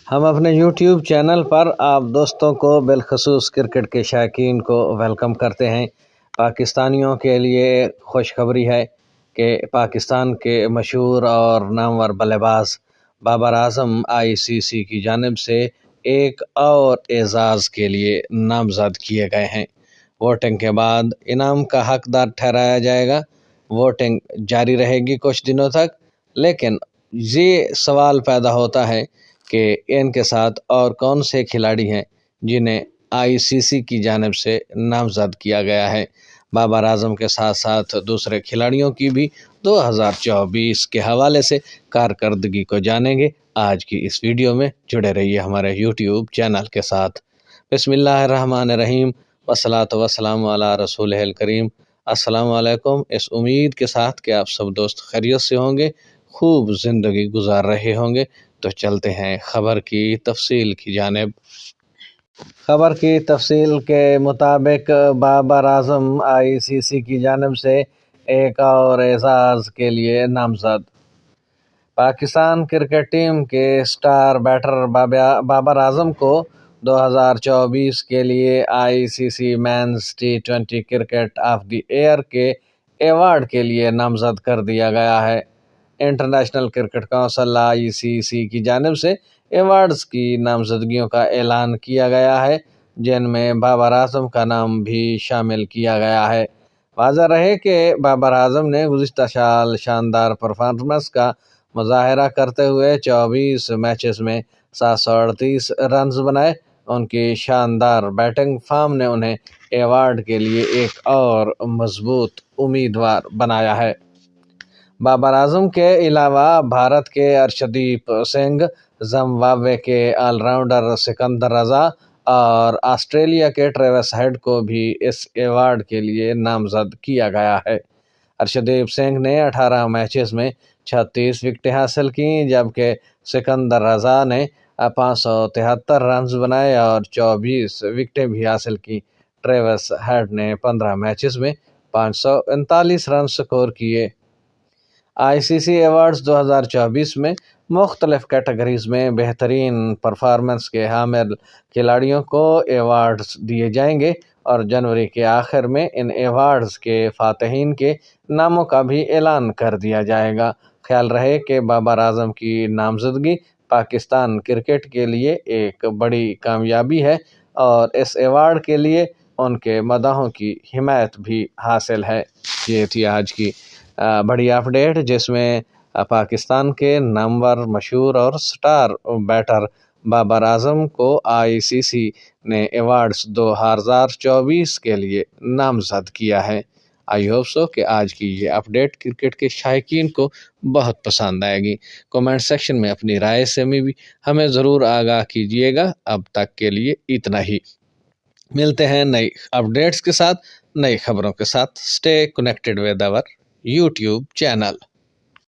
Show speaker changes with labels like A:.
A: ہم اپنے YouTube channel پر آپ دوستوں کو بالخصوص کرکٹ کے شائقین کو ویلکم کرتے ہیں۔ پاکستانیوں کے لیے خوشخبری ہے کہ پاکستان کے مشہور اور نامور بلے باز بابر اعظم ICC کی جانب سے ایک اور اعزاز کے لیے نامزد کیے گئے ہیں۔ ووٹنگ کے بعد انعام کا حقدار ٹھہرایا جائے گا۔ ووٹنگ جاری رہے گی کچھ دنوں تک، لیکن یہ سوال پیدا ہوتا ہے کہ ان کے ساتھ اور کون سے کھلاڑی ہیں جنہیں ICC کی جانب سے نامزد کیا گیا ہے۔ بابر اعظم کے ساتھ ساتھ دوسرے کھلاڑیوں کی بھی 2024 کے حوالے سے کارکردگی کو جانیں گے۔ آج کی اس ویڈیو میں جڑے رہیے ہمارے یوٹیوب چینل کے ساتھ۔ بسم اللہ الرحمن الرحیم، والصلاۃ والسلام علی رسول الکریم۔ السلام علیکم۔ اس امید کے ساتھ کہ آپ سب دوست خیریت سے ہوں گے، خوب زندگی گزار رہے ہوں گے، تو چلتے ہیں خبر کی تفصیل کی جانب۔ خبر کی تفصیل کے مطابق بابر اعظم ICC کی جانب سے ایک اور اعزاز کے لیے نامزد۔ پاکستان کرکٹ ٹیم کے سٹار بیٹر بابر اعظم کو 2024 کے لیے ICC men's T20 cricket of the year کے ایوارڈ کے لیے نامزد کر دیا گیا ہے۔ انٹرنیشنل کرکٹ کونسل ICC کی جانب سے ایوارڈز کی نامزدگیوں کا اعلان کیا گیا ہے، جن میں بابر اعظم کا نام بھی شامل کیا گیا ہے۔ واضح رہے کہ بابر اعظم نے گزشتہ سال شاندار پرفارمنس کا مظاہرہ کرتے ہوئے 24 میچز میں 738 رنز بنائے۔ ان کی شاندار بیٹنگ فارم نے انہیں ایوارڈ کے لیے ایک اور مضبوط امیدوار بنایا ہے۔ بابر اعظم کے علاوہ بھارت کے ارشدیپ سنگھ، زمبابوے کے آل راؤنڈر سکندر رضا اور آسٹریلیا کے ٹریوس ہیڈ کو بھی اس ایوارڈ کے لیے نامزد کیا گیا ہے۔ ارشدیپ سنگھ نے 18 میچز میں 36 وکٹیں حاصل کیں، جبکہ سکندر رضا نے 573 رنز بنائے اور 24 وکٹیں بھی حاصل کیں۔ ٹریوس ہیڈ نے 15 میچز میں 539 رن سکور کیے۔ ICC ایوارڈز 2024 میں مختلف کیٹیگریز میں بہترین پرفارمنس کے حامل کھلاڑیوں کو ایوارڈز دیے جائیں گے، اور جنوری کے آخر میں ان ایوارڈز کے فاتحین کے ناموں کا بھی اعلان کر دیا جائے گا۔ خیال رہے کہ بابر اعظم کی نامزدگی پاکستان کرکٹ کے لیے ایک بڑی کامیابی ہے، اور اس ایوارڈ کے لیے ان کے مداحوں کی حمایت بھی حاصل ہے۔ یہ تھی آج کی بڑی اپڈیٹ، جس میں پاکستان کے نامور، مشہور اور سٹار بیٹر بابر اعظم کو ICC نے ایوارڈز 2024 کے لیے نامزد کیا ہے۔ آئی ہوپ سو کہ آج کی یہ اپڈیٹ کرکٹ کے شائقین کو بہت پسند آئے گی۔ کومنٹ سیکشن میں اپنی رائے سے بھی ہمیں ضرور آگاہ کیجیے گا۔ اب تک کے لیے اتنا ہی، ملتے ہیں نئی اپڈیٹس کے ساتھ، نئی خبروں کے ساتھ۔ Stay connected with our YouTube channel.